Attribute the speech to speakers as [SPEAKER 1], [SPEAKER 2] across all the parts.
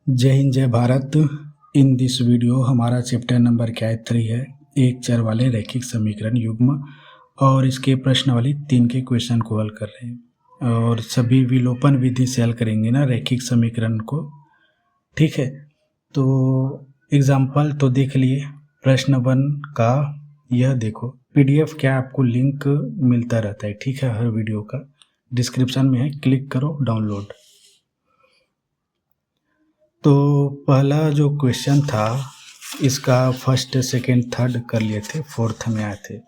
[SPEAKER 1] जय हिंद जय Bharat. In this video हमारा चैप्टर नंबर क्या है 3 है, एक चर वाले रैखिक समीकरण युग्म और इसके प्रश्नावली 3 के क्वेश्चन को हल कर रहे हैं और सभी विलोपन विधि से हल करेंगे ना रैखिक समीकरण को। ठीक है, तो एग्जाम्पल तो देख लिए। प्रश्न 1 का यह देखो, पीडीएफ क्या आपको लिंक मिलता रहता है, ठीक है, हर वीडियो का डिस्क्रिप्शन में है, क्लिक करो डाउनलोड। तो पहला जो क्वेश्चन था इसका फर्स्ट सेकंड थर्ड कर लिए थे, फोर्थ में आए थे,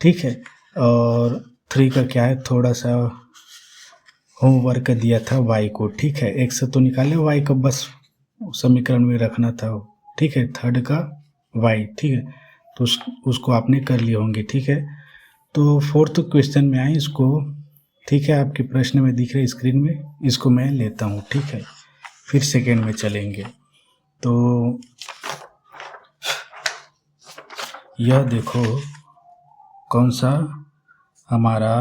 [SPEAKER 1] ठीक है। और 3 का क्या है, थोड़ा सा होमवर्क दिया था y को, ठीक है। x तो निकाले, y का बस समीकरण में रखना था, ठीक है। थर्ड का y, ठीक है, तो उसको आपने कर लिए होंगे, ठीक है। तो फोर्थ क्वेश्चन में आए इसको, ठीक है, आपके प्रश्न में दिख रहे स्क्रीन में, इसको मैं लेता हूँ, ठीक है, फिर सेकेंड में चलेंगे। तो यह देखो कौन सा हमारा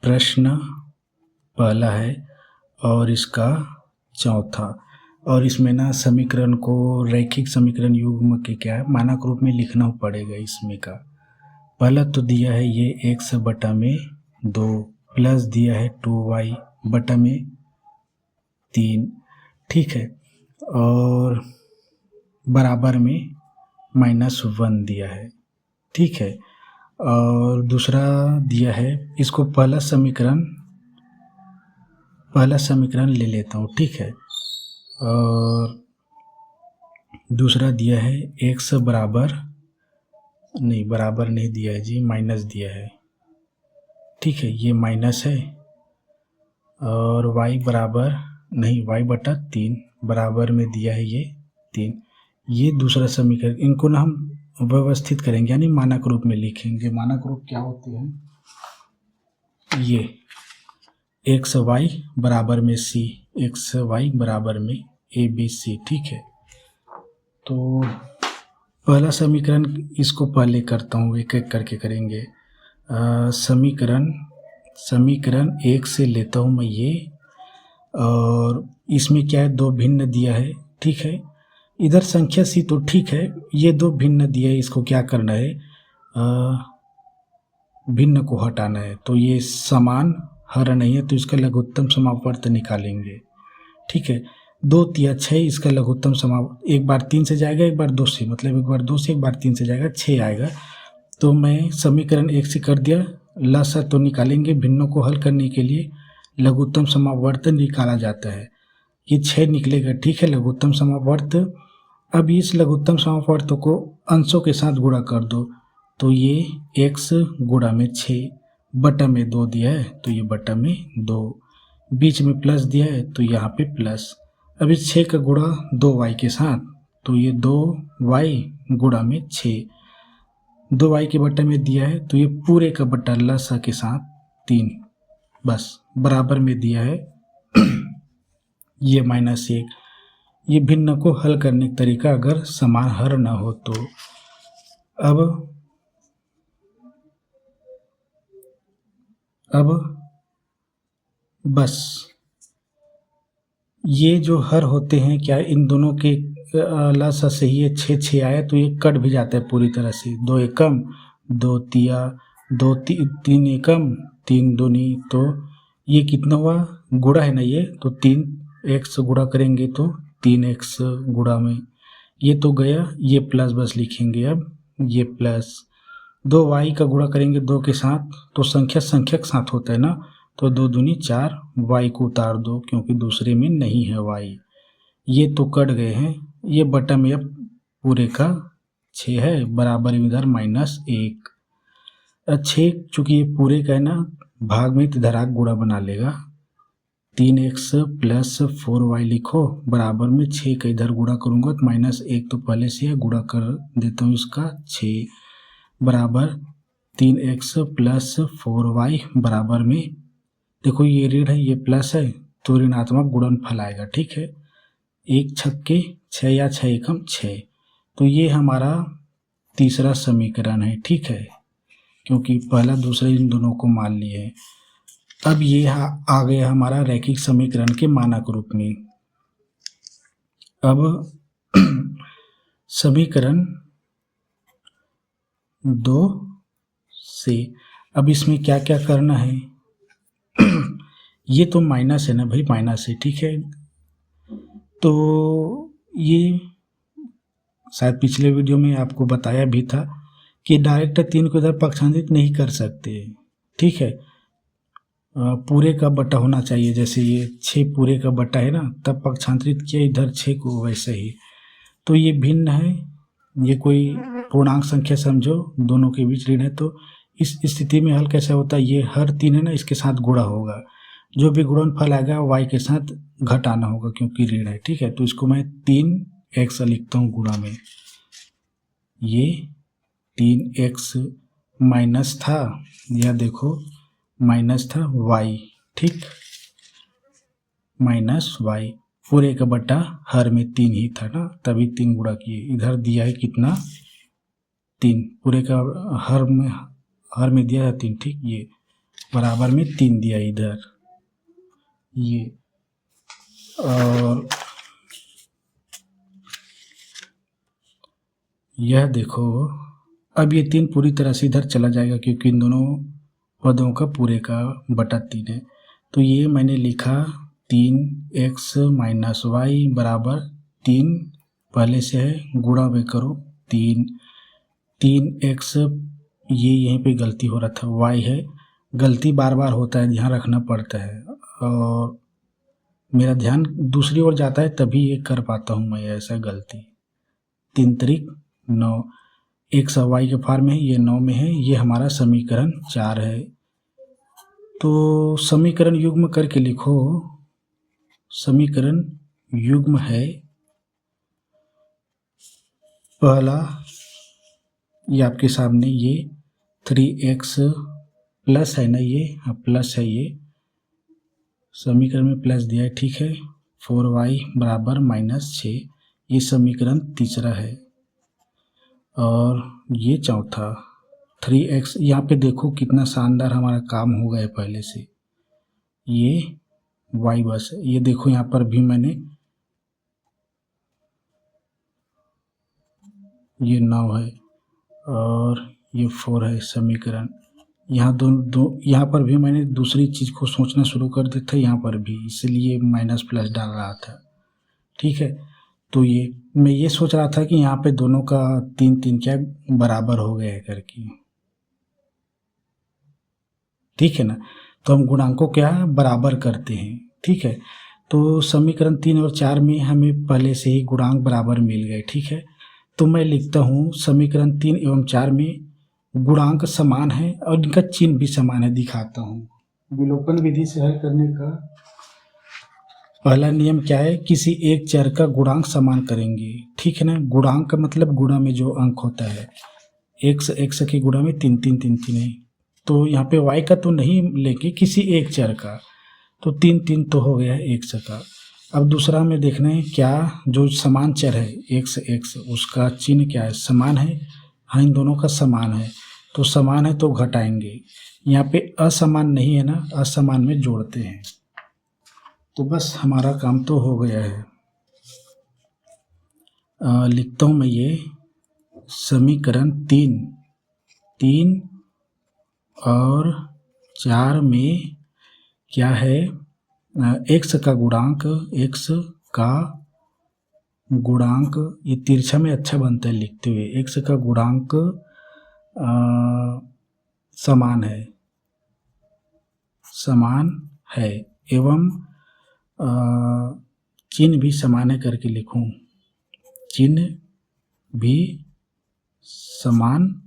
[SPEAKER 1] प्रश्न पहला है और इसका चौथा, और इसमें ना समीकरण को रैखिक समीकरण युग्म के क्या है मानक रूप में लिखना पड़ेगा। इसमें का पहला तो दिया है ये x बटा में 2 प्लस दिया है 2y बटा में 3, ठीक है, और बराबर में -1 दिया है, ठीक है। और दूसरा दिया है, इसको पहला समीकरण ले लेता हूँ, ठीक है। और दूसरा दिया है x बराबर नहीं दिया है जी, माइनस दिया है, ठीक है, ये माइनस है। और y बराबर नहीं, y बटा 3 बराबर में दिया है ये 3। ये दूसरा समीकरण, इनको ना हम व्यवस्थित करेंगे यानी मानक रूप में लिखेंगे। मानक रूप क्या होते हैं, ये एक्स वाई बराबर में c, एक्स वाई बराबर में a b c, ठीक है। तो पहला समीकरण इसको पहले करता हूँ, एक एक करके करेंगे। समीकरण 1 से लेता हूँ मैं ये, और इसमें क्या है, 2 भिन्न दिया है, ठीक है। इधर संख्या सी तो ठीक है, ये 2 भिन्न दिया है, इसको क्या करना है, भिन्न को हटाना है। तो ये समान हर नहीं है तो इसका लघुत्तम समापवर्त निकालेंगे, ठीक है। 2 तिया 6, इसका लघुत्तम समापवर्त एक बार 3 से जाएगा, एक बार 2 से, मतलब एक बार 2 से, एक बार 3 से जाएगा, 6 आएगा। तो मैं समीकरण 1 से कर दिया, लसा तो निकालेंगे, भिन्नों को हल करने के लिए लघुत्तम समापवर्त निकाला जाता है, ये 6 निकलेगा, ठीक है, लघुत्तम समापवर्त। अब इस लघुत्तम समापवर्त को अंशों के साथ गुणा कर दो, तो ये x गुणा में 6 बटा में 2 दिया है, तो ये बटा में 2, बीच में प्लस दिया है तो यहाँ पे प्लस। अब इस 6 का गुणा 2y के साथ, तो ये 2y गुणा में 6, 2y के बटा में दिया है तो ये पूरे का बटा लसा के साथ 3, बस बराबर में दिया है ये -1। ये भिन्न को हल करने का तरीका, अगर समान हर ना हो तो। अब बस ये जो हर होते हैं, क्या इन दोनों के लसा से ही ये 6 आया तो ये कट भी जाता है पूरी तरह से, 2 एकम 2 तिया 2 3 एकम 3 दूनी, तो ये कितना हुआ, गुणा है ना ये, तो 3x गुणा करेंगे तो 3x गुणा में ये तो गया, ये प्लस बस लिखेंगे। अब ये प्लस 2y का गुणा करेंगे 2 के साथ, तो संख्या के साथ होता है ना, तो 2 दूनी 4, y को उतार दो क्योंकि दूसरे में नहीं है y, ये तो कट गए हैं, ये बटा में अब पूरे का 6 है, बराबर इधर -1। 6 चूँकि ये पूरे का है ना, भाग में इधर आग गुणा बना लेगा, 3x प्लस 4y लिखो, बराबर में 6 का इधर गुणा करूँगा तो -1 तो पहले से है, गुणा कर देता हूँ इसका 6, बराबर 3x प्लस 4y बराबर में, देखो ये ऋण है ये प्लस है तो ऋणात्मक गुणनफल आएगा, ठीक है। 1 छक्के 6 या 6 एकम 6, तो ये हमारा तीसरा समीकरण है, ठीक है, क्योंकि पहला दूसरा इन दोनों को मान लिए। अब ये आ गया हमारा रैखिक समीकरण के मानक रूप में। अब समीकरण 2 से अब इसमें क्या क्या करना है ये तो माइनस है ना भाई, माइनस है, ठीक है। तो ये शायद पिछले वीडियो में आपको बताया भी था कि डायरेक्ट 3 को इधर पक्षांतरित नहीं कर सकते, ठीक है। पूरे का बटा होना चाहिए, जैसे ये 6 पूरे का बटा है ना, तब पक्षांतरित किया इधर 6 को, वैसे ही। तो ये भिन्न है, ये कोई पूर्णांक संख्या समझो, दोनों के बीच ऋण है। तो इस स्थिति में हल कैसा होता है, ये हर 3 है ना, इसके साथ गुणा होगा, जो भी गुणनफल आएगा y के साथ घटाना होगा क्योंकि ऋण है, ठीक है। तो इसको मैं 3x लिखता हूँ गुणा में, ये 3x माइनस था, यह देखो माइनस था y, ठीक, माइनस y, पूरे का बटा हर में 3 ही था ना, तभी 3 गुणा किए, इधर दिया है कितना 3, पूरे का हर में दिया है 3, ठीक, ये बराबर में 3 दिया इधर, ये, और यह देखो अब ये 3 पूरी तरह से इधर चला जाएगा क्योंकि इन दोनों पदों का पूरे का बटा 3 है। तो ये मैंने लिखा 3x माइनस वाई बराबर 3, पहले से है, गुणा में करो 3x, ये यहीं पे गलती हो रहा था, y है, गलती बार बार होता है, ध्यान रखना पड़ता है, और मेरा ध्यान दूसरी ओर जाता है तभी ये कर पाता हूँ मैं ऐसा गलती। 3 त्रिक 9, x और y के फॉर्म में है, ये 9 में है, ये हमारा समीकरण 4 है। तो समीकरण युग्म करके लिखो, समीकरण युग्म है, पहला ये आपके सामने, ये 3x प्लस है ना, ये हाँ प्लस है, ये समीकरण में प्लस दिया है, ठीक है, 4y बराबर -6, ये समीकरण तीसरा है। और ये चौथा 3x, यहाँ पे देखो कितना शानदार हमारा काम हो गया पहले से, ये y बस है, ये देखो यहाँ पर भी मैंने ये 9 है और ये 4 है समीकरण, यहाँ यहाँ पर भी मैंने दूसरी चीज़ को सोचना शुरू कर दिया था, यहाँ पर भी, इसलिए माइनस प्लस डाल रहा था, ठीक है। तो ये मैं ये सोच रहा था कि यहाँ पे दोनों का 3 क्या बराबर हो गया है करके, ठीक है ना। तो हम गुणांकों क्या बराबर करते हैं, ठीक है। तो समीकरण 3 और 4 में हमें पहले से ही गुणांक बराबर मिल गए, ठीक है। तो मैं लिखता हूँ समीकरण 3 एवं 4 में गुणांक समान है और इनका चिन्ह भी समान है, दिखाता हूँ। विलोपन विधि से हल करने का पहला नियम क्या है, किसी एक चर का गुणांक समान करेंगे, ठीक है ना। गुणांक का मतलब गुणा में जो अंक होता है, x के गुणा में 3 है, तो यहाँ पे y का तो नहीं लेंगे, किसी एक चर का, तो 3 तो हो गया है x का। अब दूसरा में देखना है क्या, जो समान चर है x उसका चिन्ह क्या है, समान है, हाँ इन दोनों का समान है, तो समान है तो घटाएंगे, यहाँ पे असमान नहीं है ना, असमान में जोड़ते हैं, तो बस हमारा काम तो हो गया है। लिखता हूँ मैं ये समीकरण 3 और 4 में क्या है, x का गुणांक, ये तिरछा में अच्छा बनता है लिखते हुए, x का गुणांक समान है एवं चिन्ह भी समान है करके लिखूं, चिन्ह भी समान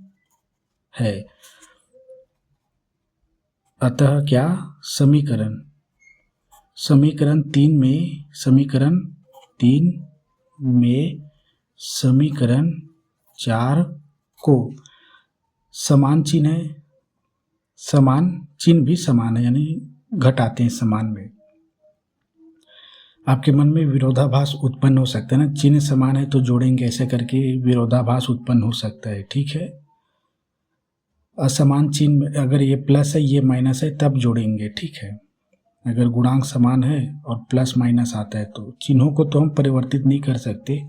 [SPEAKER 1] है, अतः क्या समीकरण 3 में समीकरण 4 को समान चिन्ह है, समान चिन्ह भी समान है, यानी घटाते हैं समान में। आपके मन में विरोधाभास उत्पन्न हो सकता है ना, चिन्ह समान है तो जोड़ेंगे ऐसे करके विरोधाभास उत्पन्न हो सकता है, ठीक है। असमान चिन्ह में अगर ये प्लस है ये माइनस है तब जोड़ेंगे, ठीक है। अगर गुणांक समान है और प्लस माइनस आता है तो चिन्हों को तो हम परिवर्तित नहीं कर सकते,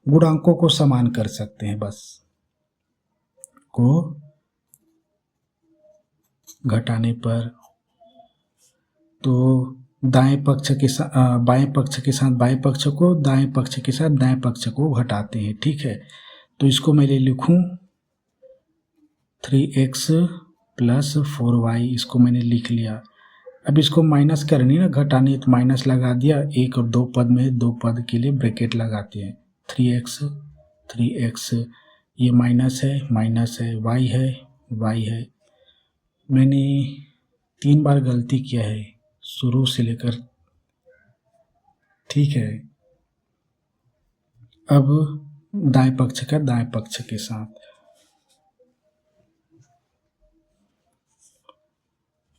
[SPEAKER 1] गुणांकों को समान कर सकते हैं, बस को घटाने पर। तो दाएं पक्ष के साथ बाएं पक्ष के साथ बाएं पक्ष को, दाएं पक्ष के साथ दाएं पक्ष को घटाते हैं, ठीक है। तो इसको मैं ले लिखूं 3x प्लस 4y, इसको मैंने लिख लिया। अब इसको माइनस करनी है ना, घटानी है, तो माइनस लगा दिया। एक और दो पद में, दो पद के लिए ब्रैकेट लगाते हैं। 3x ये माइनस है, y है। मैंने 3 बार गलती किया है शुरू से लेकर, ठीक है। अब दाएं पक्ष का दाएं पक्ष के साथ,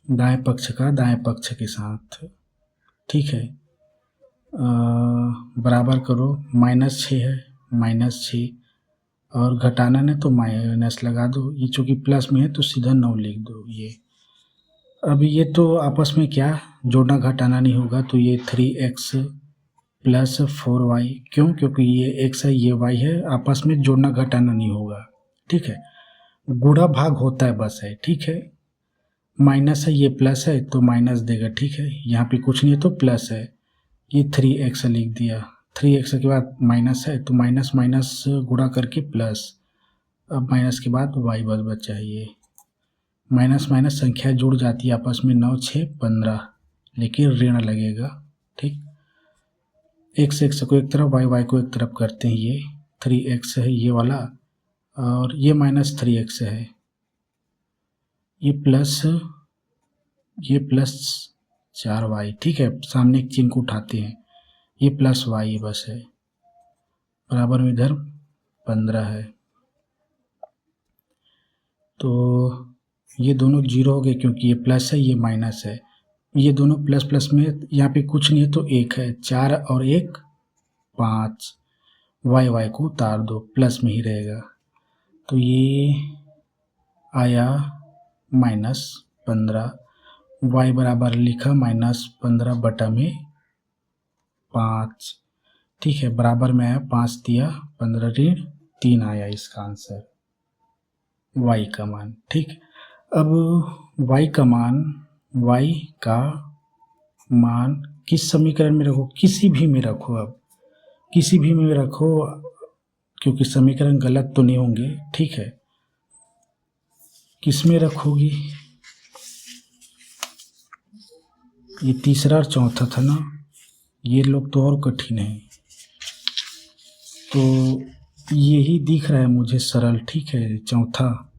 [SPEAKER 1] दाएं पक्ष का दाएं पक्ष के साथ, ठीक है। बराबर करो, -6 है, -6 और घटाना ने तो माइनस लगा दो। ये चूँकि प्लस में है तो सीधा 9 लिख दो। ये अब ये तो आपस में क्या जोड़ना घटाना नहीं होगा, तो ये 3x प्लस 4y, क्यों? क्योंकि ये x है ये y है, आपस में जोड़ना घटाना नहीं होगा, ठीक है। गुणा भाग होता है बस है, ठीक है। माइनस है ये प्लस है तो माइनस देगा, ठीक है। यहाँ पे कुछ नहीं है तो प्लस है, ये 3x लिख दिया। 3x के बाद माइनस है तो माइनस माइनस गुणा करके प्लस, अब माइनस के बाद y बस बचा है। ये माइनस माइनस संख्या जुड़ जाती है आपस में, 9 6 15, लेकिन ऋण लगेगा, ठीक। x को एक तरफ, y को एक तरफ करते हैं। ये 3x है ये वाला, और ये -3x है, ये प्लस 4y, ठीक है। सामने एक चिन्ह को उठाते हैं, ये प्लस y बस है, बराबर में इधर 15 है। तो ये दोनों जीरो हो गए क्योंकि ये प्लस है ये माइनस है। ये दोनों प्लस प्लस में, यहाँ पे कुछ नहीं है तो 1 है, 4 और 1 5, y को उतार दो, प्लस में ही रहेगा। तो ये आया -15, y बराबर लिखा -15 बटा में 5, ठीक है। बराबर में आया 5 दिया 15 ऋण 3 आया इसका आंसर, y का मान, ठीक। अब y का मान किस समीकरण में रखो? किसी भी में रखो, अब किसी भी में रखो, क्योंकि समीकरण गलत तो नहीं होंगे, ठीक है। किस में रखोगी? ये तीसरा और चौथा था ना, ये लोग तो और कठिन है। तो यही दिख रहा है मुझे सरल, ठीक है, चौथा।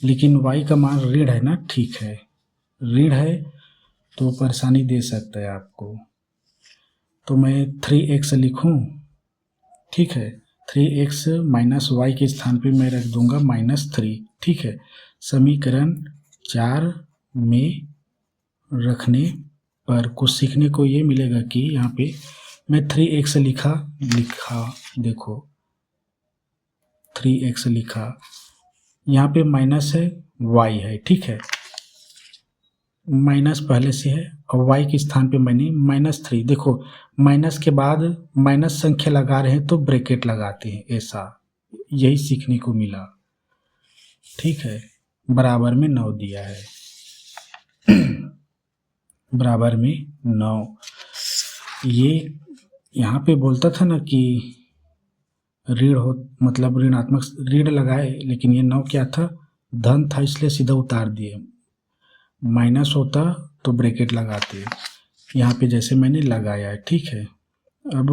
[SPEAKER 1] लेकिन y का मान ऋण है ना, ठीक है, ऋण है तो परेशानी दे सकता है आपको। तो मैं 3x लिखूं, ठीक है। 3x माइनस y के स्थान पे मैं रख दूंगा -3, ठीक है। समीकरण 4 में रखने पर कुछ सीखने को ये मिलेगा कि यहाँ पे मैं 3x लिखा, देखो 3x लिखा, यहाँ पे माइनस है y है, ठीक है। माइनस पहले से है और y के स्थान पे मैंने -3, देखो माइनस के बाद माइनस संख्या लगा रहे हैं तो ब्रैकेट लगाते हैं, ऐसा यही सीखने को मिला, ठीक है। बराबर में 9 दिया है बराबर में 9। ये यहाँ पे बोलता था ना कि ऋण हो, मतलब ऋणात्मक ऋण लगाए, लेकिन ये 9 क्या था? धन था, इसलिए सीधा उतार दिए। माइनस होता तो ब्रैकेट लगाते, यहाँ पे जैसे मैंने लगाया है, ठीक है। अब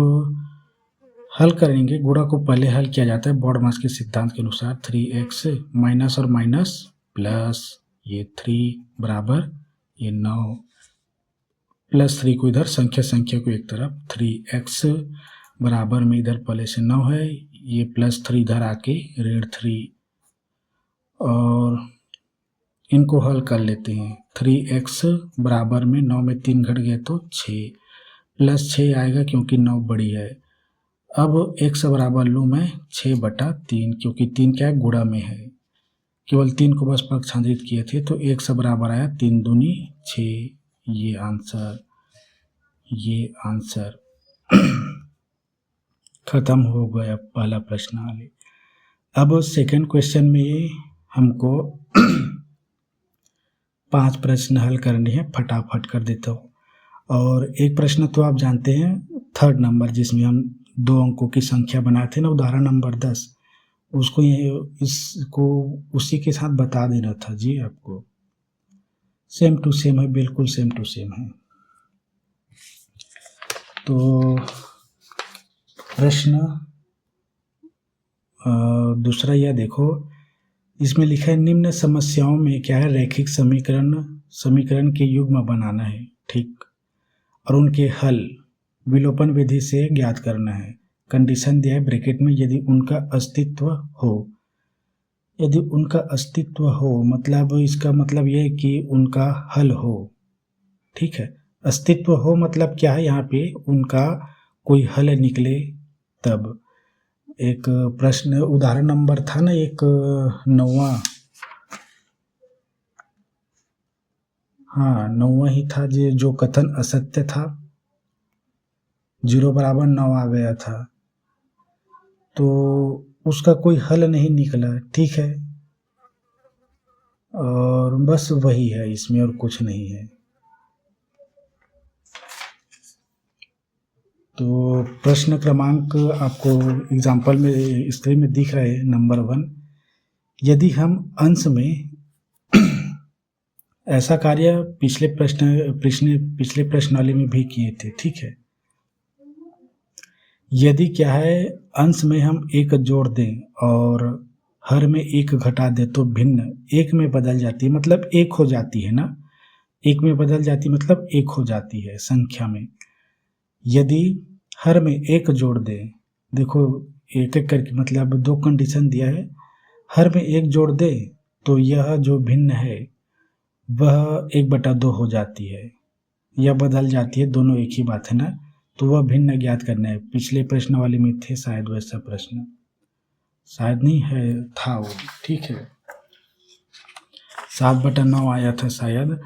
[SPEAKER 1] हल करेंगे, गुणा को पहले हल किया जाता है बॉडमास के सिद्धांत के अनुसार। 3x माइनस और माइनस प्लस, ये 3 बराबर ये 9, +3 को इधर संख्या को एक तरफ, 3x बराबर में इधर पहले से 9 है, ये +3 इधर आके ऋण 3, और इनको हल कर लेते हैं। 3x बराबर में 9 में 3 घट गए तो 6, +6 आएगा क्योंकि 9 बड़ी है। अब x बराबर लूँ मैं 6/3, क्योंकि 3 क्या है? गुणा में है, केवल 3 को बस पक्षांतरित किए थे, तो 1 से बराबर आया 3 दूनी 6। ये आंसर खत्म हो गया पहला प्रश्नावली। अब सेकंड क्वेश्चन में हमको 5 प्रश्न हल करने हैं, फटाफट कर देता हूँ। और एक प्रश्न तो आप जानते हैं, थर्ड नंबर, जिसमें हम 2 अंकों की संख्या बनाए थे ना, उदाहरण नंबर 10, उसको इसको उसी के साथ बता देना था जी आपको। सेम टू सेम है, बिल्कुल सेम टू सेम है। तो प्रश्न दूसरा यह देखो, इसमें लिखा है निम्न समस्याओं में क्या है, रैखिक समीकरण के युग्म बनाना है, ठीक, और उनके हल विलोपन विधि से ज्ञात करना है। कंडीशन दिया है ब्रैकेट में, यदि उनका अस्तित्व हो, मतलब इसका मतलब यह है कि उनका हल हो, ठीक है। अस्तित्व हो मतलब क्या है, यहाँ पे उनका कोई हल निकले तब। एक प्रश्न उदाहरण नंबर था ना, एक 9वां, हाँ 9वां ही था, जो कथन असत्य था, 0 बराबर 9 आ गया था, तो उसका कोई हल नहीं निकला, ठीक है। और बस वही है इसमें, और कुछ नहीं है। तो प्रश्न क्रमांक आपको एग्जाम्पल में स्क्रीन में दिख रहा है, नंबर 1, यदि हम अंश में ऐसा कार्य पिछले प्रश्नावली में भी किए थे, ठीक है। यदि क्या है, अंश में हम 1 जोड़ दें और हर में 1 घटा दें तो भिन्न 1 में बदल जाती है, मतलब 1 हो जाती है ना, 1 में बदल जाती मतलब 1 हो जाती है संख्या में। यदि हर में 1 जोड़ दें, देखो एक एक करके, मतलब 2 कंडीशन दिया है, हर में 1 जोड़ दे तो यह जो भिन्न है वह 1/2 हो जाती है, यह बदल जाती है, दोनों एक ही बात है ना। तो वह भिन्न ज्ञात करना है। पिछले प्रश्न वाले में थे शायद वैसा प्रश्न, शायद नहीं है, था वो, ठीक है, 7/9 आया था शायद।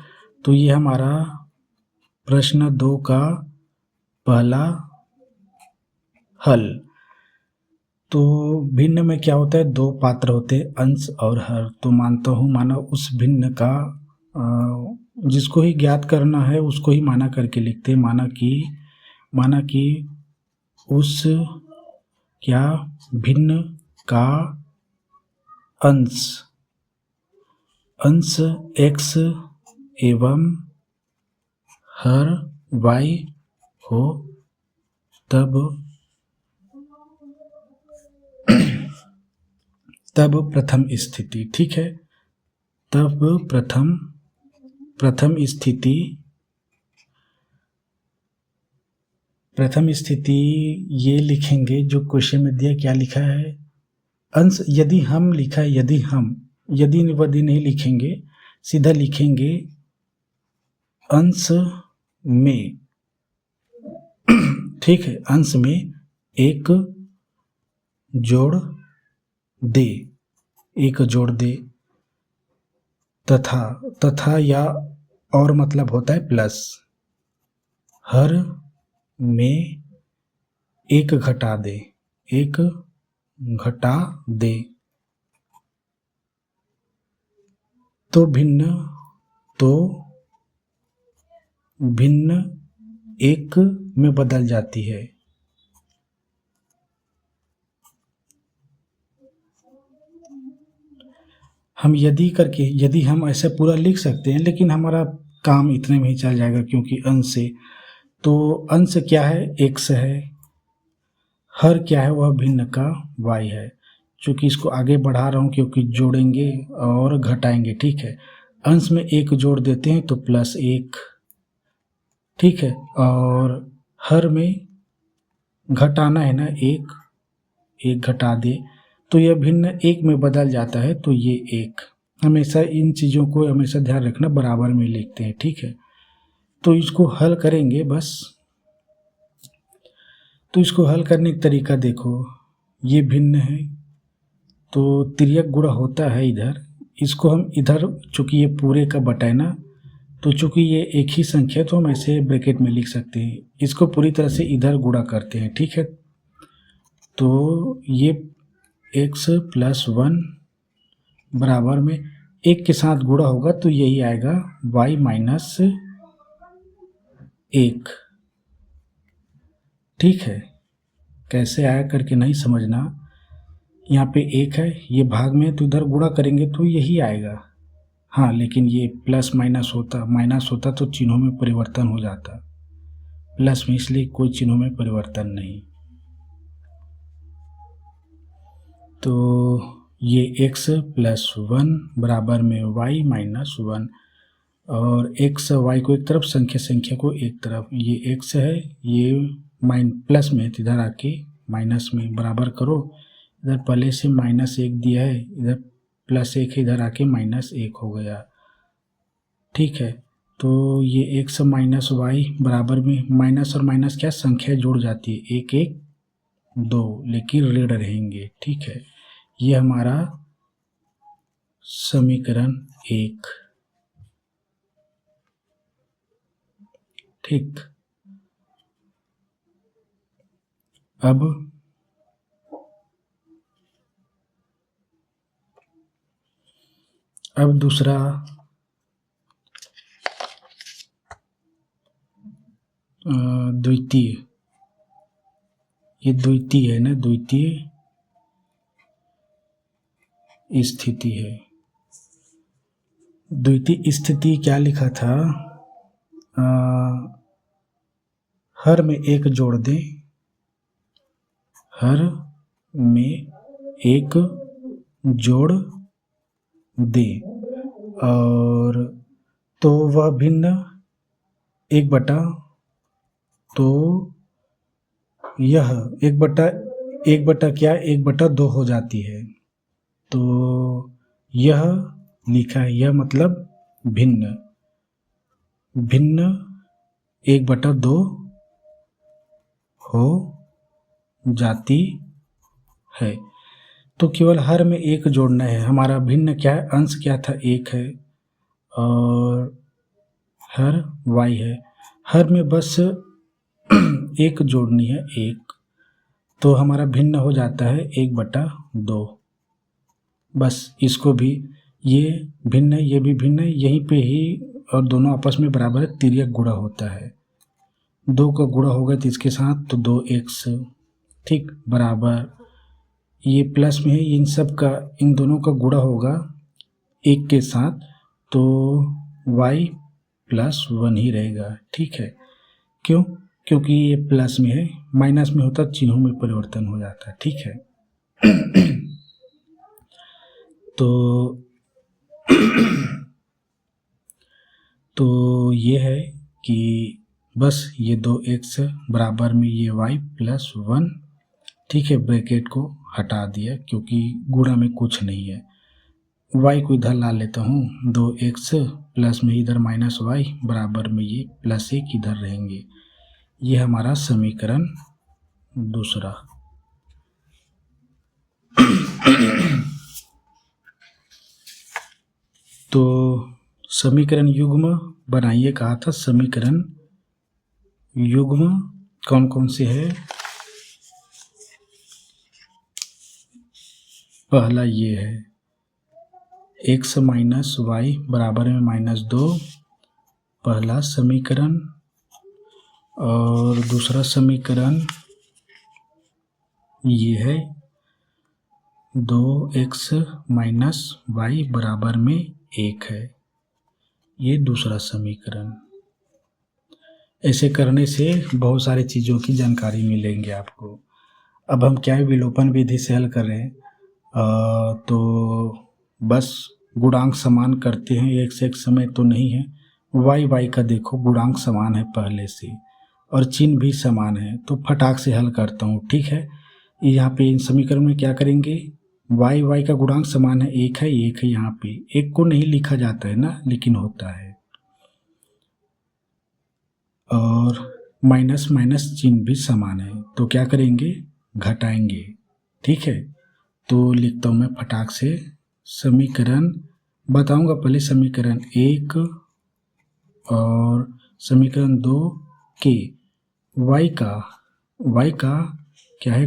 [SPEAKER 1] तो ये हमारा प्रश्न 2 का पहला हल। तो भिन्न में क्या होता है, 2 पात्र होते हैं, अंश और हर। तो मानता हूँ, माना उस भिन्न का जिसको ही ज्ञात करना है उसको ही माना करके लिखते हैं। माना कि उस क्या भिन्न का अंश x एवं हर y हो, तब प्रथम स्थिति, ठीक है, तब प्रथम स्थिति ये लिखेंगे जो क्वेश्चन में दिया, क्या लिखा है, अंश, यदि हम लिखा है, यदि वदि नहीं लिखेंगे, सीधा लिखेंगे अंश में, ठीक है, अंश में 1 जोड़ दे तथा या और मतलब होता है प्लस, हर में 1 घटा दे तो भिन्न 1 में बदल जाती है। हम यदि हम ऐसे पूरा लिख सकते हैं, लेकिन हमारा काम इतने में ही चल जाएगा, क्योंकि अंश से, तो अंश क्या है, x है, हर क्या है, वह भिन्न का y है। चूँकि इसको आगे बढ़ा रहा हूँ क्योंकि जोड़ेंगे और घटाएंगे, ठीक है। अंश में 1 जोड़ देते हैं तो +1, ठीक है, और हर में घटाना है ना, 1 घटा दे तो यह भिन्न 1 में बदल जाता है, तो ये 1, हमेशा इन चीज़ों को हमेशा ध्यान रखना, बराबर में लिखते हैं, ठीक है। तो इसको हल करेंगे बस। तो इसको हल करने का तरीका देखो, ये भिन्न है तो तिर्यक गुणा होता है इधर, इसको हम इधर, चूँकि ये पूरे का बटा है ना, तो चूँकि ये एक ही संख्या है तो हम ऐसे ब्रैकेट में लिख सकते हैं। इसको पूरी तरह से इधर गुणा करते हैं, ठीक है। तो ये x + 1 बराबर में एक के साथ गुणा होगा तो यही आएगा y - 1, ठीक है। कैसे आया करके नहीं समझना, यहाँ पे 1 है, ये भाग में तो इधर गुणा करेंगे तो यही आएगा। हाँ, लेकिन ये प्लस माइनस होता तो चिन्हों में परिवर्तन हो जाता, प्लस में इसलिए कोई चिन्हों में परिवर्तन नहीं। तो ये x + 1 बराबर में y - 1, और x y को एक तरफ, संख्या को एक तरफ, ये x है, ये प्लस में तो इधर आके माइनस में बराबर करो। इधर पहले से -1 दिया है, इधर +1 है, इधर आके -1 हो गया, ठीक है। तो ये x - y बराबर में माइनस और माइनस क्या संख्या जुड़ जाती है, 1 1 2, लेकिन ऋण रहेंगे, ठीक है। ये हमारा समीकरण 1, ठीक। अब दूसरा द्वितीय, ये द्वितीय है ना, द्वितीय स्थिति है। द्वितीय स्थिति क्या लिखा था, हर में एक जोड़ दें, हर में एक जोड़ दें, और तो वह भिन्न 1/, तो यह 1/2 हो जाती है। तो यह लिखा है, यह मतलब भिन्न 1/2 हो जाती है। तो केवल हर में एक जोड़ना है। हमारा भिन्न क्या है, अंश क्या था, 1 है, और हर y है। हर में बस एक जोड़नी है, 1, तो हमारा भिन्न हो जाता है 1/2। बस इसको भी, ये भिन्न है, ये भी भिन्न है, यहीं पे ही, और दोनों आपस में बराबर है, तिर्यक गुणा होता है। 2 का गुणा होगा तो इसके साथ, तो 2x, ठीक, बराबर, ये प्लस में है, इन सब का, इन दोनों का गुणा होगा 1 के साथ, तो y + 1 ही रहेगा, ठीक है। क्यों? क्योंकि ये प्लस में है, माइनस में होता चिन्हों में परिवर्तन हो जाता है, ठीक है। तो ये है कि बस ये 2x बराबर में ये y + 1, ठीक है। ब्रैकेट को हटा दिया क्योंकि गुणा में कुछ नहीं है। y को इधर ला लेता हूँ, 2x प्लस में इधर -y बराबर में ये +1 इधर रहेंगे। ये हमारा समीकरण दूसरा। तो समीकरण युग्म बनाइए कहा था। समीकरण युग्म कौन कौन से है? पहला ये है x - y बराबर में -2, पहला समीकरण। और दूसरा समीकरण ये है 2x - y बराबर में 1 है, ये दूसरा समीकरण। ऐसे करने से बहुत सारी चीज़ों की जानकारी मिलेंगे आपको। अब हम क्या है, विलोपन विधि से हल कर रहे हैं, तो बस गुणांक समान करते हैं, एक से एक समय तो नहीं है। y का देखो गुणांक समान है पहले से, और चिन्ह भी समान है, तो फटाक से हल करता हूँ, ठीक है। यहाँ पे इन समीकरण में क्या करेंगे, y का गुणांक समान है, 1 है, 1 है, यहाँ पे 1 को नहीं लिखा जाता है ना, लेकिन होता है। और माइनस माइनस चिन्ह भी समान है, तो क्या करेंगे, घटाएंगे, ठीक है। तो लिखता हूँ मैं फटाक से, समीकरण बताऊंगा पहले समीकरण 1 और समीकरण 2 के y का क्या है,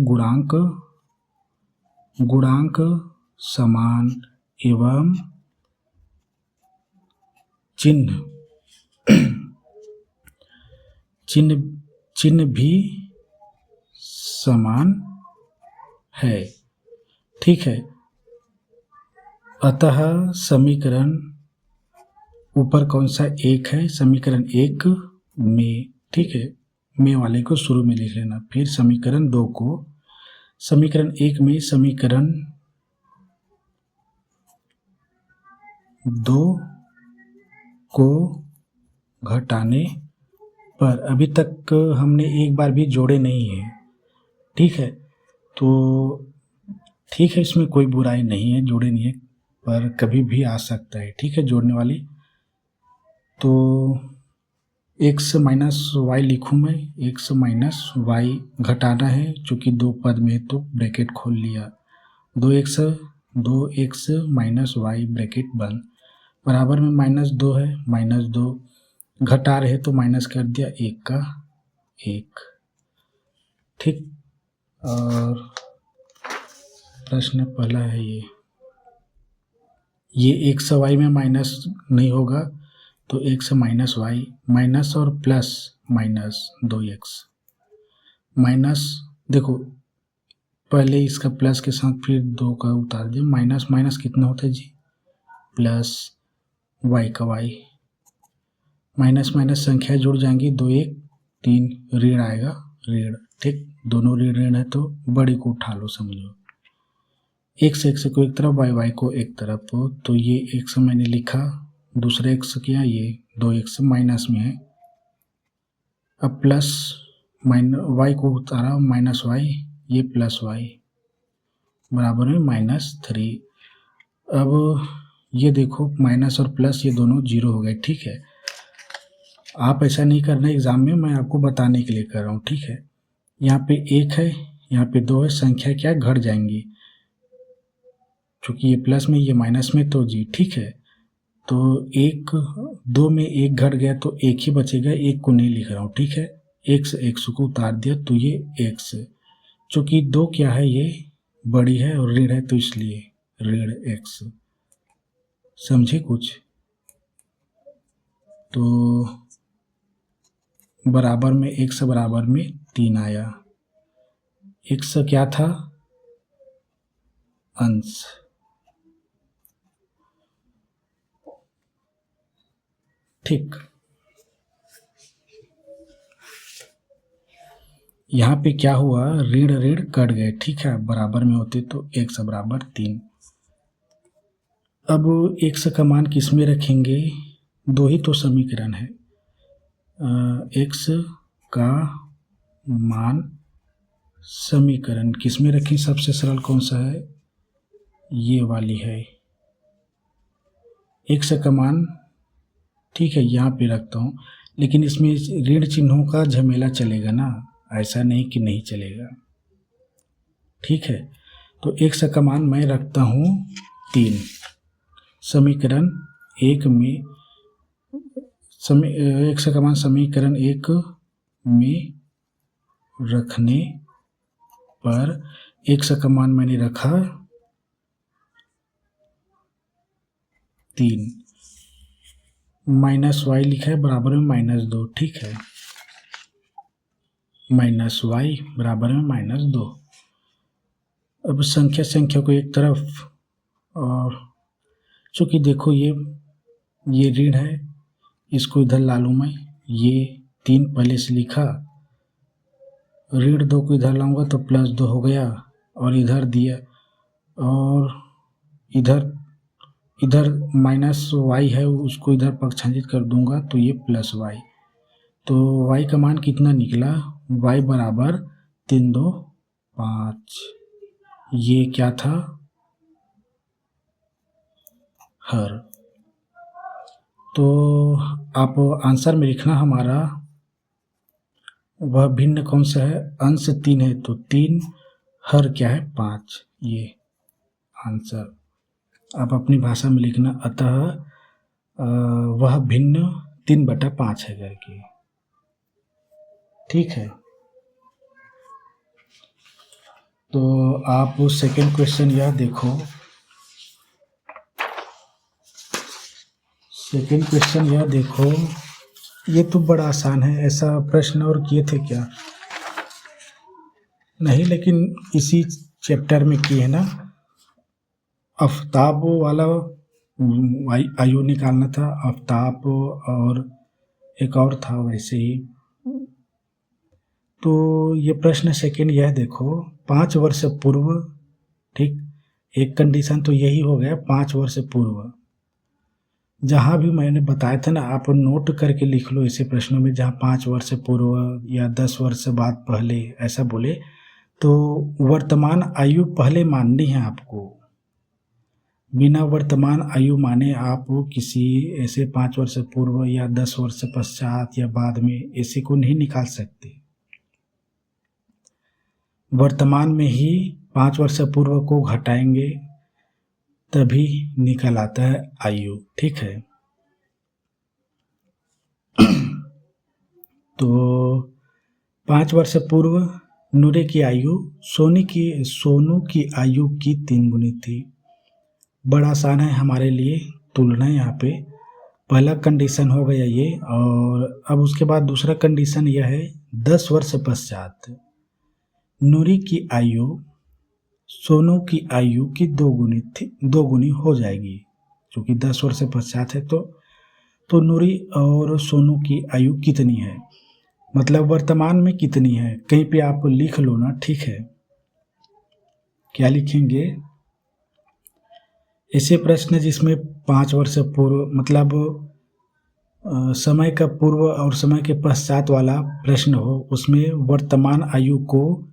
[SPEAKER 1] गुणांक समान एवं चिन्ह भी समान है। ठीक है, अतः समीकरण ऊपर कौन सा 1 है, समीकरण 1 में, ठीक है, में वाले को शुरू में लिख लेना। फिर समीकरण 2 को, समीकरण 1 में समीकरण 2 को घटाने पर, अभी तक हमने एक बार भी जोड़े नहीं है, ठीक है, तो ठीक है, इसमें कोई बुराई नहीं है, जोड़े नहीं है, पर कभी भी आ सकता है, ठीक है, जोड़ने वाली। तो x माइनस वाई लिखूँ मैं, x माइनस वाई घटाना है, चूँकि 2 पद में तो ब्रैकेट खोल लिया, 2x माइनस वाई ब्रैकेट बंद, बराबर में -2 है, -2 घटा रहे तो माइनस कर दिया 1 का 1, ठीक। और प्रश्न पहला है ये x वाई में माइनस नहीं होगा, तो x माइनस वाई, माइनस और प्लस माइनस 2x, माइनस, देखो पहले इसका प्लस के साथ फिर 2 का उतार दिया, माइनस माइनस कितना होता है जी, प्लस y का y, माइनस माइनस संख्या जुड़ जाएंगी, 2 1 3, ऋण आएगा, ऋण, ठीक, दोनों ऋण ऋण है तो बड़ी को उठा लो, समझो, x को एक तरफ, y को एक तरफ, तो ये x मैंने लिखा, दूसरा x किया, ये 2x माइनस में है, अब प्लस y को उतारा, माइनस y, ये प्लस y, बराबर में -3। अब ये देखो माइनस और प्लस ये दोनों 0 हो गए, ठीक है। आप ऐसा नहीं करना एग्जाम में, मैं आपको बताने के लिए कर रहा हूँ, ठीक है। यहाँ पे 1 है, यहाँ पे 2 है, संख्या क्या घट जाएंगी, चूँकि ये प्लस में ये माइनस में, तो जी ठीक है। तो 2 में 1 घट गया तो 1 ही बचेगा, 1 को नहीं लिख रहा हूँ, ठीक है। x को उतार दिया तो ये x, चूँकि 2 क्या है, ये बड़ी है और ऋण है, तो इसलिए ऋण x, समझे कुछ। तो बराबर में x बराबर में 3 आया, x क्या था, अंश, ठीक। यहाँ पे क्या हुआ, ऋण ऋण कट गए, ठीक है, बराबर में होते तो x बराबर 3। अब x का मान किस में रखेंगे, 2 ही तो समीकरण है, x का मान समीकरण किस में रखें, सबसे सरल कौन सा है, ये वाली है, x का मान, ठीक है, यहाँ पे रखता हूँ, लेकिन इसमें ऋण चिन्हों का झमेला चलेगा ना, ऐसा नहीं कि नहीं चलेगा, ठीक है। तो x का मान मैं रखता हूँ 3, समीकरण 1 में, x का मान समीकरण 1 में रखने पर x का मान मैंने रखा 3, माइनस y लिखा है, बराबर में -2, ठीक है, माइनस y बराबर में -2। अब संख्या को एक तरफ, और चूँकि देखो ये ऋण है, इसको इधर ला लूँ मैं, ये 3 पहले से लिखा, ऋण 2 को इधर लाऊंगा तो +2 हो गया, और इधर दिया, और इधर माइनस y है, उसको इधर पक्षांजित कर दूंगा तो ये +y, तो y का मान कितना निकला, y बराबर 3 2 5, ये क्या था, हर। तो आप आंसर में लिखना हमारा वह भिन्न कौन सा है, अंश 3 है तो 3, हर क्या है 5, ये आंसर। आप अपनी भाषा में लिखना, अतः वह भिन्न 3/5 है करके। ठीक है, तो आप सेकंड क्वेश्चन यह देखो। सेकंड क्वेश्चन यह देखो, ये तो बड़ा आसान है। ऐसा प्रश्न और किए थे क्या? नहीं, लेकिन इसी चैप्टर में किए है ना। आफ्ताब वाला आयु निकालना था, आफ्ताब और एक और था वैसे ही। तो ये प्रश्न सेकंड यह देखो, 5 वर्ष पूर्व, ठीक, एक कंडीशन तो यही हो गया 5 वर्ष पूर्व। जहाँ भी मैंने बताया था ना, आप नोट करके लिख लो ऐसे प्रश्नों में, जहाँ 5 वर्ष पूर्व या 10 वर्ष बाद पहले ऐसा बोले तो वर्तमान आयु पहले माननी है आपको। बिना वर्तमान आयु माने आप किसी ऐसे 5 वर्ष पूर्व या 10 वर्ष पश्चात या बाद में ऐसे को नहीं निकाल सकते। वर्तमान में ही 5 वर्ष पूर्व को घटाएंगे तभी निकल आता है आयु। ठीक है, तो 5 वर्ष पूर्व नूरे की आयु सोनू की आयु की 3 गुनी थी। बड़ा आसान है हमारे लिए तुलना। यहाँ पे पहला कंडीशन हो गया ये, और अब उसके बाद दूसरा कंडीशन यह है 10 वर्ष पश्चात नूरी की आयु सोनू की आयु की 2 गुनी हो जाएगी, क्योंकि 10 वर्ष पश्चात है। तो नूरी और सोनू की आयु कितनी है, मतलब वर्तमान में कितनी है, कहीं पे आप लिख लो ना। ठीक है, क्या लिखेंगे? ऐसे प्रश्न जिसमें 5 वर्ष पूर्व, मतलब समय का पूर्व और समय के पश्चात वाला प्रश्न हो, उसमें वर्तमान आयु को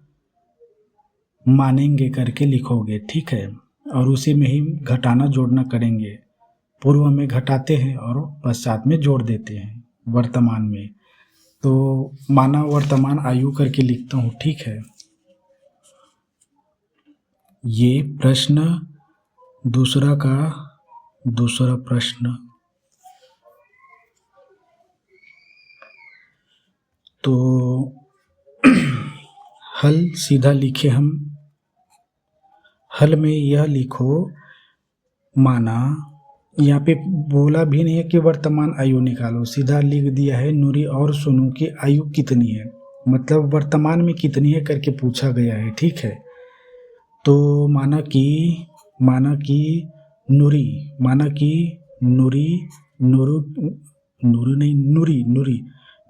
[SPEAKER 1] मानेंगे करके लिखोगे। ठीक है, और उसी में ही घटाना जोड़ना करेंगे। पूर्व में घटाते हैं और पश्चात में जोड़ देते हैं वर्तमान में। तो माना वर्तमान आयु करके लिखता हूँ। ठीक है, ये प्रश्न दूसरा का दूसरा प्रश्न। तो हल सीधा लिखे हम। हल में यह लिखो, माना यहाँ पे बोला भी नहीं है कि वर्तमान आयु निकालो, सीधा लिख दिया है नूरी और सोनू की आयु कितनी है, मतलब वर्तमान में कितनी है करके पूछा गया है। ठीक है, तो माना कि नूरी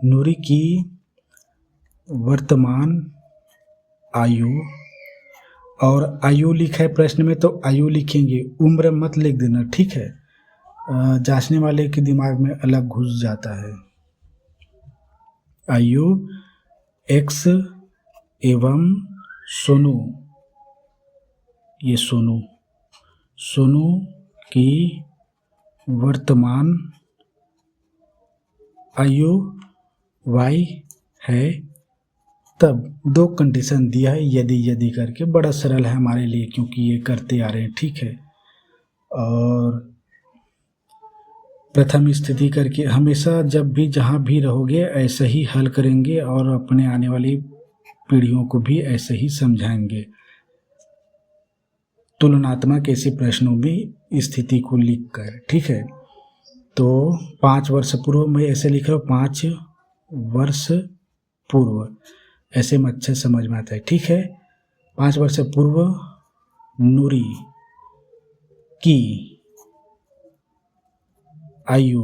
[SPEAKER 1] नूरी की वर्तमान आयु, और आयु लिखा है प्रश्न में तो आयु लिखेंगे, उम्र मत लिख देना। ठीक है, जांचने वाले के दिमाग में अलग घुस जाता है। आयु एक्स एवं सोनू, ये सोनू की वर्तमान आयु वाई है, तब 2 कंडीशन दिया है यदि करके। बड़ा सरल है हमारे लिए, क्योंकि ये करते आ रहे हैं। ठीक है, और प्रथम स्थिति करके हमेशा जब भी जहाँ भी रहोगे ऐसा ही हल करेंगे, और अपने आने वाली पीढ़ियों को भी ऐसे ही समझाएंगे। तुलनात्मक ऐसे प्रश्नों में स्थिति को लिख कर। ठीक है, तो 5 वर्ष पूर्व मैं ऐसे लिख रहा हूँ, 5 वर्ष पूर्व, ऐसे में अच्छे समझ में आता है। ठीक है, 5 वर्ष पूर्व नूरी की आयु,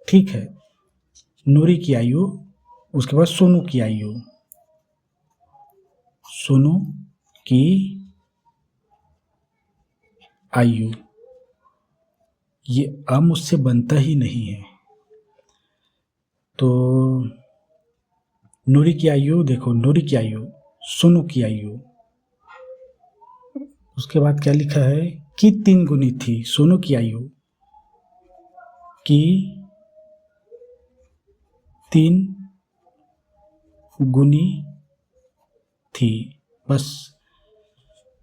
[SPEAKER 1] ठीक है, नूरी की आयु, उसके बाद सोनू की आयु, सोनू की आयु, ये अब उससे बनता ही नहीं है। तो नूरी की आयु देखो, नूरी की आयु, सोनू की आयु, उसके बाद क्या लिखा है कि 3 गुनी थी। सोनू की आयु की 3 गुनी थी, बस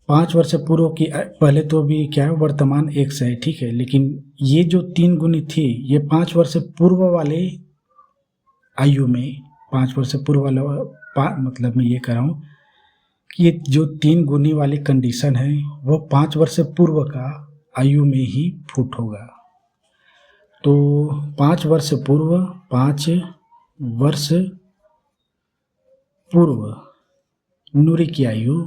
[SPEAKER 1] 5 वर्ष पूर्व की पहले तो अभी क्या है, वर्तमान x है, ठीक है, लेकिन ये जो 3 गुनी थी ये 5 वर्ष पूर्व वाले आयु में, 5 वर्ष पूर्व वाला मतलब मैं ये कह रहा हूँ कि ये जो 3 गुनी वाली कंडीशन है वो 5 वर्ष पूर्व का आयु में ही फुट होगा। तो 5 वर्ष पूर्व, 5 वर्ष पूर्व नूरी की आयु,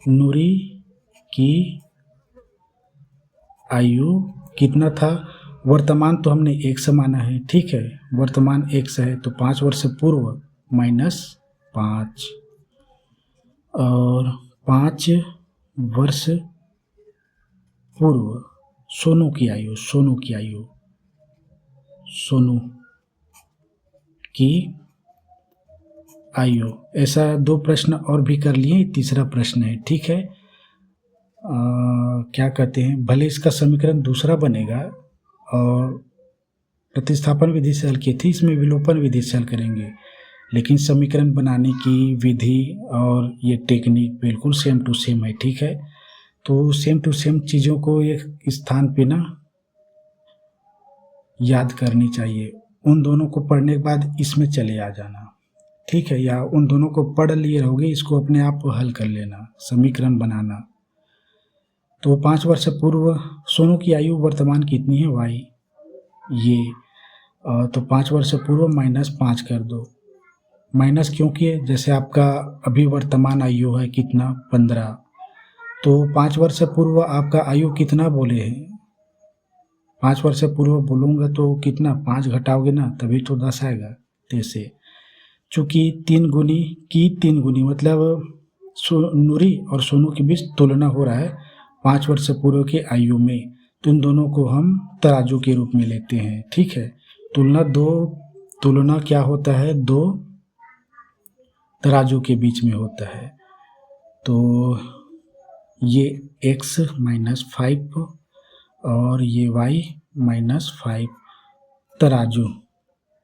[SPEAKER 1] नूरी की आयु कितना था, वर्तमान तो हमने x माना है, ठीक है, वर्तमान x है, तो 5 वर्ष पूर्व -5 और 5 वर्ष पूर्व सोनू की आयु, सोनू की आयु, सोनू की आयु। ऐसा 2 प्रश्न और भी कर लिए, तीसरा प्रश्न है, ठीक है। क्या कहते हैं, भले इसका समीकरण दूसरा बनेगा और प्रतिस्थापन विधि से हल की थी, इसमें विलोपन विधि से हल करेंगे, लेकिन समीकरण बनाने की विधि और ये टेक्निक बिल्कुल सेम टू सेम है, ठीक है। तो सेम टू सेम चीज़ों को एक स्थान पे ना याद करनी चाहिए, उन दोनों को पढ़ने के बाद इसमें चले आ जाना, ठीक है, या उन दोनों को पढ़ लिए रहोगे, इसको अपने आप हल कर लेना, समीकरण बनाना। तो 5 वर्ष पूर्व सोनू की आयु वर्तमान कितनी है, y, ये, तो 5 वर्ष पूर्व -5 कर दो, माइनस क्योंकि है, जैसे आपका अभी वर्तमान आयु है कितना, 15, तो 5 वर्ष पूर्व आपका आयु कितना बोले हैं, 5 वर्ष पूर्व बोलूँगा तो कितना, 5 घटाओगे ना तभी तो 10 आएगा। जैसे चूँकि 3 गुनी मतलब नूरी और सोनू के बीच तुलना हो रहा है 5 वर्ष पूर्व के आयु में, तो इन दोनों को हम तराजू के रूप में लेते हैं, ठीक है। तुलना क्या होता है, 2 तराजू के बीच में होता है, तो ये x -5 और ये y -5 तराजू।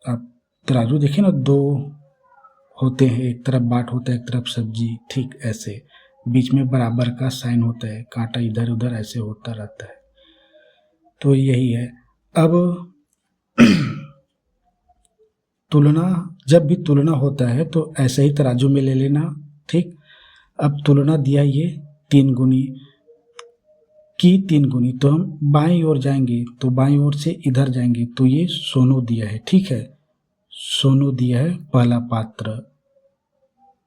[SPEAKER 1] अब तराजू देखिए ना, 2 होते हैं, एक तरफ बाट होता है, एक तरफ सब्जी, ठीक ऐसे बीच में बराबर का साइन होता है, कांटा इधर उधर ऐसे होता रहता है, तो यही है। अब तुलना, जब भी तुलना होता है तो ऐसे ही तराजू में ले लेना, ठीक। अब तुलना दिया ये 3 गुनी की 3 गुनी, तो हम बाईं ओर जाएंगे, तो बाईं ओर से इधर जाएंगे, तो ये सोनू दिया है, ठीक है, सोनू दिया है पहला पात्र,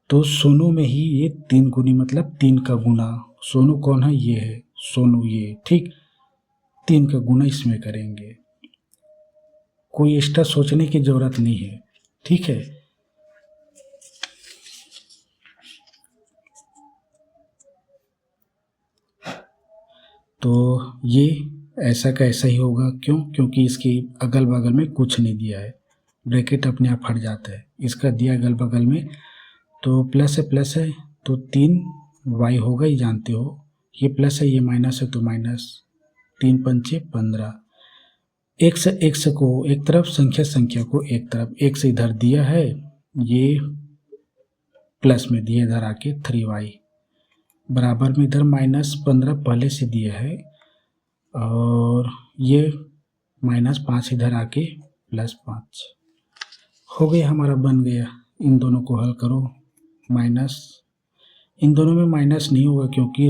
[SPEAKER 1] तो सोनू में ही ये 3 गुनी मतलब 3 का गुना, सोनू कौन है, ये है सोनू, ये, ठीक, 3 का गुना इसमें करेंगे, कोई एक्स्ट्रा सोचने की जरूरत नहीं है, ठीक है। तो ये ऐसा का ऐसा ही होगा, क्यों, क्योंकि इसके अगल बगल में कुछ नहीं दिया है, ब्रैकेट अपने आप हट जाता है, इसका दिया अगल बगल में, तो प्लस है तो 3y होगा, ही जानते हो, ये प्लस है ये माइनस है तो माइनस, 3 पंचे 15, x को एक तरफ, संख्या को एक तरफ, x इधर दिया है, ये प्लस में दिया इधर आके 3y, बराबर में इधर -15 पहले से दिया है, और ये -5 इधर आके +5 हो गया, हमारा बन गया। इन दोनों को हल करो, माइनस, इन दोनों में माइनस नहीं होगा क्योंकि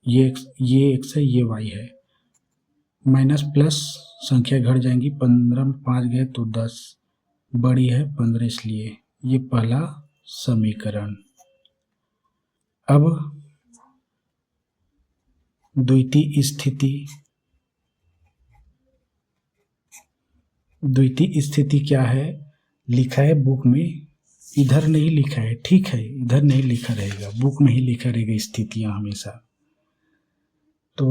[SPEAKER 1] ये x है, ये y है, माइनस प्लस संख्या घट जाएंगी, 15 में 5 गए तो 10, बड़ी है 15, इसलिए ये पहला समीकरण। अब द्वितीय स्थिति क्या है, लिखा है बुक में, इधर नहीं लिखा है, ठीक है, इधर नहीं लिखा रहेगा, बुक में ही लिखा रहेगा स्थितियां हमेशा। तो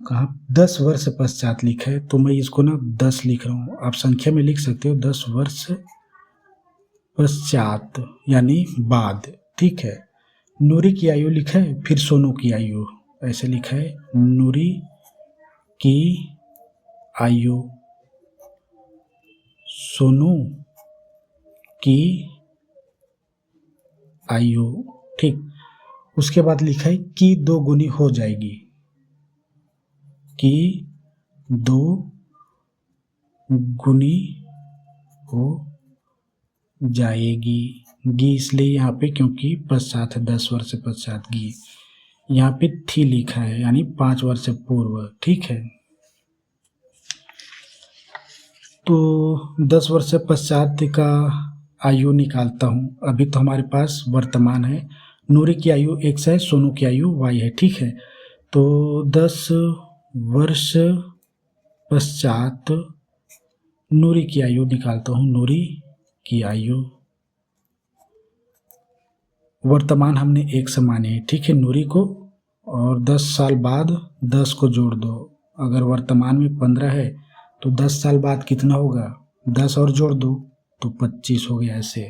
[SPEAKER 1] कहाँ 10 वर्ष पश्चात लिखा है, तो मैं इसको ना 10 लिख रहा हूँ, आप संख्या में लिख सकते हो 10 वर्ष पश्चात यानी बाद, ठीक है। नूरी की आयु लिखा है, फिर सोनू की आयु, ऐसे लिखा है, नूरी की आयु, सोनू की आयु, ठीक। उसके बाद लिखा है कि 2 गुनी हो जाएगी, कि 2 गुनी हो जाएगी। गी इसलिए यहाँ पे क्योंकि पश्चात है, 10 वर्ष पश्चात गी। यहाँ पे थी लिखा है यानी 5 वर्ष पूर्व। ठीक है, तो 10 वर्ष पश्चात का आयु निकालता हूँ। अभी तो हमारे पास वर्तमान है। नूरी की आयु x है, सोनू की आयु y है। ठीक है, तो 10 वर्ष पश्चात नूरी की आयु निकालता हूँ। नूरी की आयु, वर्तमान हमने 1 माने है। ठीक है, नूरी को, और 10 साल बाद 10 को जोड़ दो। अगर वर्तमान में 15 है तो 10 साल बाद कितना होगा, 10 और जोड़ दो तो 25 हो गया। ऐसे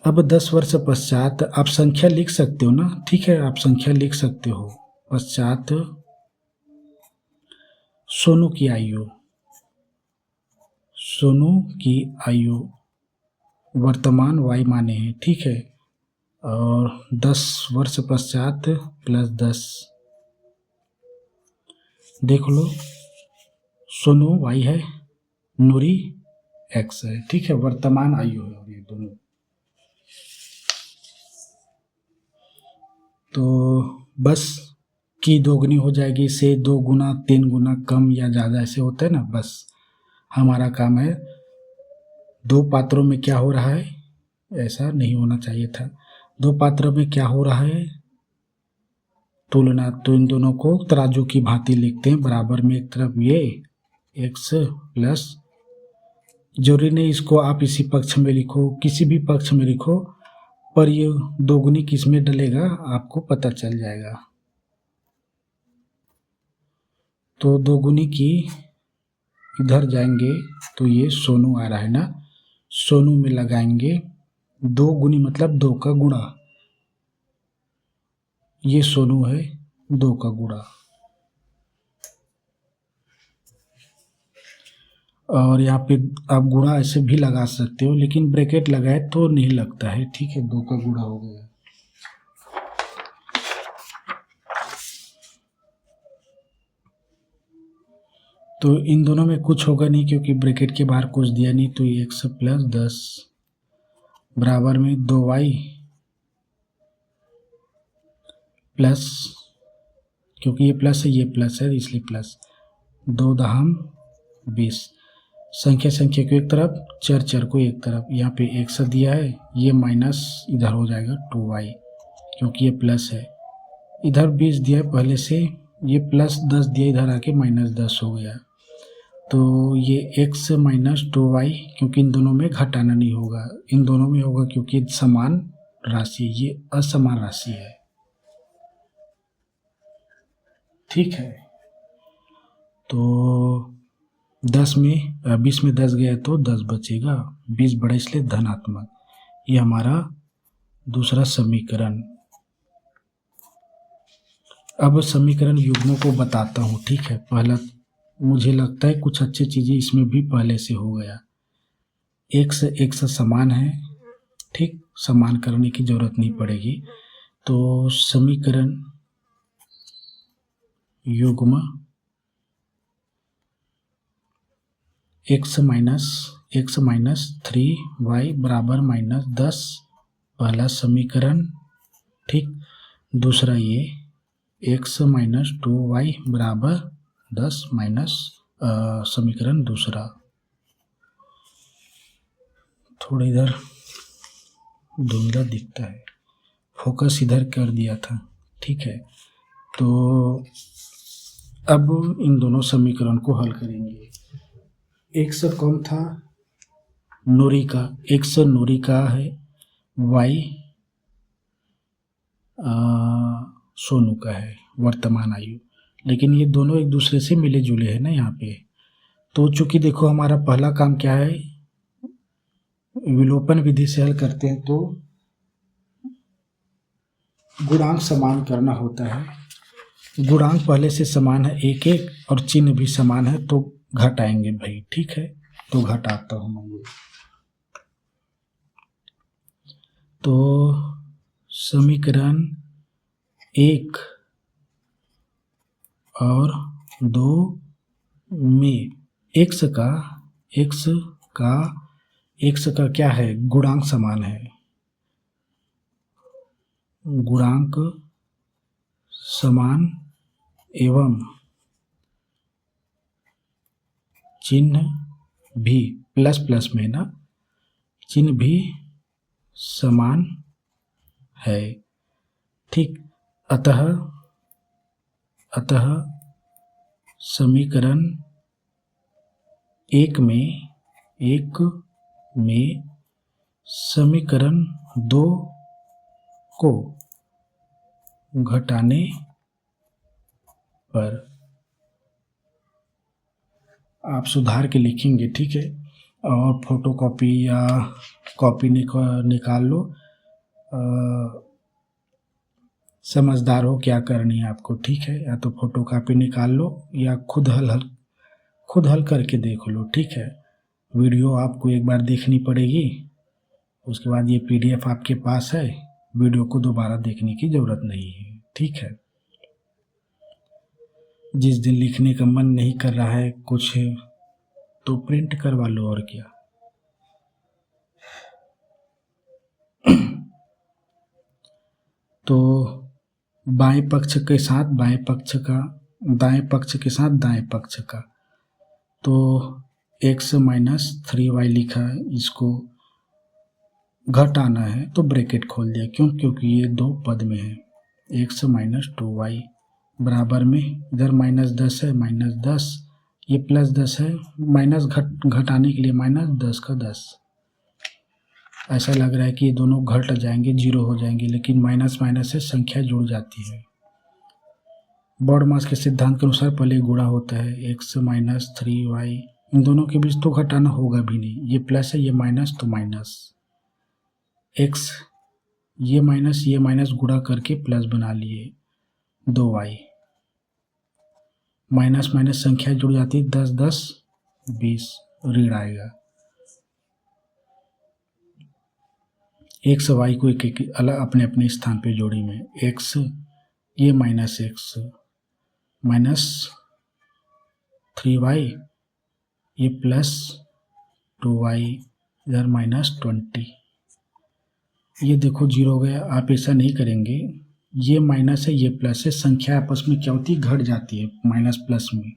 [SPEAKER 1] अब 10 वर्ष पश्चात आप संख्या लिख सकते हो ना। ठीक है, आप संख्या लिख सकते हो। पश्चात सोनू की आयु, सोनू की आयु वर्तमान y माने हैं। ठीक है, और 10 वर्ष पश्चात प्लस 10, देख लो, सोनू y है, नूरी x है। ठीक है, वर्तमान आयु है और ये दोनों। तो बस की 2 गुनी हो जाएगी, से 2 गुना 3 गुना कम या ज़्यादा ऐसे होता है ना। बस हमारा काम है 2 पात्रों में क्या हो रहा है, ऐसा नहीं होना चाहिए था। 2 पात्रों में क्या हो रहा है, तुलना। तो इन दोनों को तराजू की भांति लिखते हैं। बराबर में एक तरफ ये x प्लस, जरूरी नहीं इसको आप इसी पक्ष में लिखो, किसी भी पक्ष में लिखो, पर ये 2 गुनी किस में डलेगा आपको पता चल जाएगा। तो 2 गुनी की इधर जाएंगे तो ये सोनू आ रहा है ना, सोनू में लगाएंगे 2 गुनी मतलब 2 का गुणा। ये सोनू है, 2 का गुणा। और यहाँ पे आप गुणा ऐसे भी लगा सकते हो, लेकिन ब्रैकेट लगाए तो नहीं लगता है। ठीक है, 2 का गुणा हो गया। तो इन दोनों में कुछ होगा नहीं क्योंकि ब्रैकेट के बाहर कुछ दिया नहीं। तो x प्लस 10 बराबर में 2y प्लस, क्योंकि ये प्लस है ये प्लस है इसलिए प्लस, 2 दहम 20। संख्या संख्या को एक तरफ, चर चर को एक तरफ। यहाँ पे x दिया है, ये माइनस इधर हो जाएगा 2y क्योंकि ये प्लस है। इधर 20 दिया है पहले से, ये प्लस 10 दिया, इधर आके माइनस 10 हो गया। तो ये x माइनस 2y, क्योंकि इन दोनों में घटाना नहीं होगा, इन दोनों में होगा क्योंकि समान राशि, ये असमान राशि है। ठीक है, तो 20 में 10 गया तो 10 बचेगा, 20 बड़ा इसलिए धनात्मक। ये हमारा दूसरा समीकरण। अब समीकरण युग्मों को बताता हूँ। ठीक है, पहला मुझे लगता है कुछ अच्छी चीज़ें इसमें भी पहले से हो गया। x समान है, ठीक, समान करने की जरूरत नहीं पड़ेगी। तो समीकरण युग्म x माइनस 3y बराबर माइनस 10, पहला समीकरण। ठीक, दूसरा ये x माइनस 2y बराबर 10 माइनस समीकरण दूसरा। थोड़ा इधर धुंधला दिखता है, फोकस इधर कर दिया था। ठीक है, तो अब इन दोनों समीकरण को हल करेंगे। x कौन था, नूरी का, x नूरी का है, y सोनू का है वर्तमान आयु। लेकिन ये दोनों एक दूसरे से मिले जुले हैं ना यहाँ पे। तो चूंकि देखो हमारा पहला काम क्या है, विलोपन विधि से हल करते हैं तो गुणांक समान करना होता है। गुणांक पहले से समान है 1 1 और चिन्ह भी समान है तो घटाएंगे भाई। ठीक है, तो घटाता हूँ मैं। तो समीकरण 1 और 2 में x का क्या है, गुणांक समान है, गुणांक समान एवं चिन्ह भी प्लस प्लस में ना, चिन्ह भी समान है। ठीक, अतः समीकरण एक में समीकरण 2 को घटाने पर आप सुधार के लिखेंगे, ठीक है, और फोटोकॉपी या कॉपी निकाल लो। समझदार हो क्या करनी है आपको, ठीक है, या तो फोटोकॉपी निकाल लो या खुद हल करके देख लो, ठीक है। वीडियो आपको एक बार देखनी पड़ेगी, उसके बाद ये PDF आपके पास है, वीडियो को दोबारा देखने की ज़रूरत नहीं है, ठीक है। जिस दिन लिखने का मन नहीं कर रहा है कुछ, तो प्रिंट करवा लो, और क्या। तो बाएं पक्ष के साथ बाएं पक्ष का, दाएं पक्ष के साथ दाएं पक्ष का, तो x माइनस 3y लिखा है, इसको घटाना है तो ब्रैकेट खोल दिया, क्यों, क्योंकि ये दो पद में है। x माइनस 2y बराबर में इधर -10 है, -10, ये +10 है, माइनस घटाने के लिए -10 का 10। ऐसा लग रहा है कि ये दोनों घट जाएंगे, 0 हो जाएंगे, लेकिन माइनस माइनस से संख्या जुड़ जाती है। बॉडमास के सिद्धांत के अनुसार पहले गुणा होता है, x माइनस 3y, इन दोनों के बीच तो घटाना होगा भी नहीं, ये प्लस है, ये माइनस, तो माइनस x, ये माइनस गुणा करके प्लस बना लिए 2y, माइनस माइनस संख्या जुड़ जाती है, 10 10 20, ऋण आएगा। x y को एक एक अलग अपने अपने स्थान पे जोड़ी में, x, ये माइनस x माइनस 3y, ये प्लस 2y, इधर -20, ये देखो 0 हो गया। आप ऐसा नहीं करेंगे, ये माइनस है, ये प्लस है, संख्या आपस में क्या होती है, घट जाती है, माइनस प्लस में,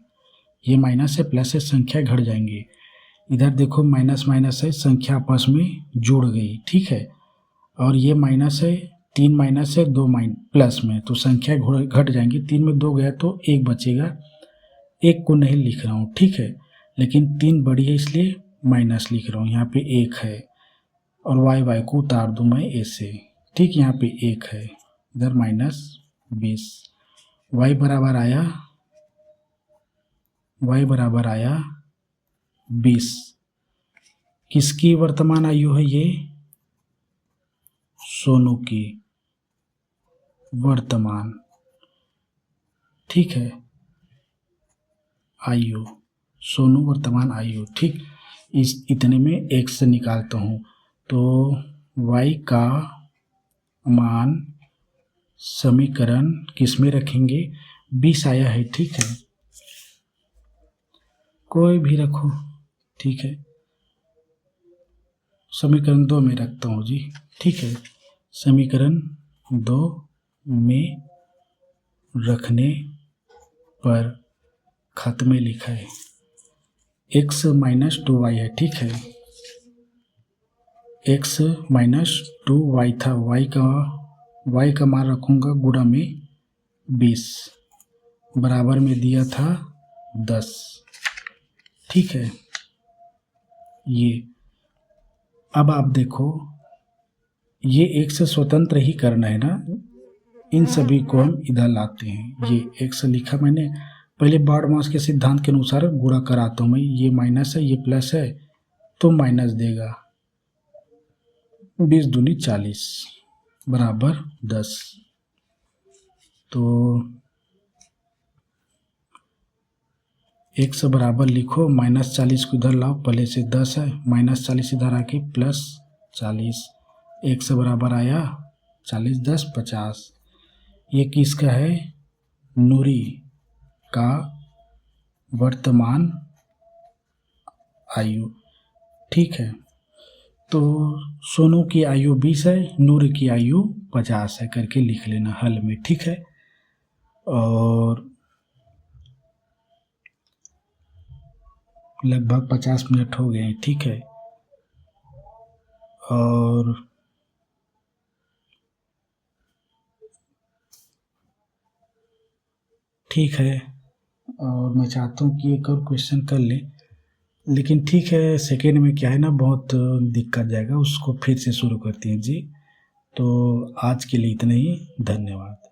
[SPEAKER 1] ये माइनस है प्लस है, संख्या घट जाएंगे। इधर देखो माइनस माइनस है, संख्या आपस में जुड़ गई, ठीक है, और ये माइनस है, 3 माइनस है, 2 प्लस में, तो संख्या घट जाएंगी, 3 में 2 गया तो 1 बचेगा, 1 को नहीं लिख रहा हूँ, ठीक है, लेकिन 3 बड़ी है इसलिए माइनस लिख रहा हूँ, यहाँ पे 1 है, और y को उतार दूँ मैं ऐसे, ठीक, यहाँ पे 1 है, इधर -20, y बराबर आया 20। किसकी वर्तमान आयु है, ये सोनू की वर्तमान, ठीक है, आयु, सोनू वर्तमान आयु, ठीक। इस इतने में x निकालता हूँ, तो y का मान समीकरण किस में रखेंगे, 20 आया है, ठीक है, कोई भी रखो, ठीक है, समीकरण 2 में रखता हूँ जी, ठीक है, समीकरण 2 में रखने पर खत में लिखा है x माइनस 2y है, ठीक है, x माइनस 2y था, y का मान रखूँगा गुणा में 20, बराबर में दिया था 10, ठीक है। ये अब आप देखो, ये x से स्वतंत्र ही करना है ना, इन सभी को हम इधर लाते हैं, ये x लिखा मैंने, पहले बॉडमास के सिद्धांत के अनुसार गुणा कराता हूँ मैं, ये माइनस है, ये प्लस है, तो माइनस देगा, 20 दूनी 40 बराबर 10, तो x बराबर लिखो, -40 को इधर लाओ, पहले से 10 है, -40 इधर आके +40, x बराबर आया 40 10 50, ये किसका है? नूरी का वर्तमान आयु। ठीक है, तो सोनू की आयु 20 है, नूर की आयु 50 है करके लिख लेना हल में। ठीक है, और लगभग 50 मिनट हो गए हैं। ठीक है, और ठीक है, और मैं चाहता हूँ कि एक और क्वेश्चन कर लें, लेकिन ठीक है, सेकेंड में क्या है ना, बहुत दिक्कत जाएगा, उसको फिर से शुरू करते हैं जी। तो आज के लिए इतना ही, धन्यवाद।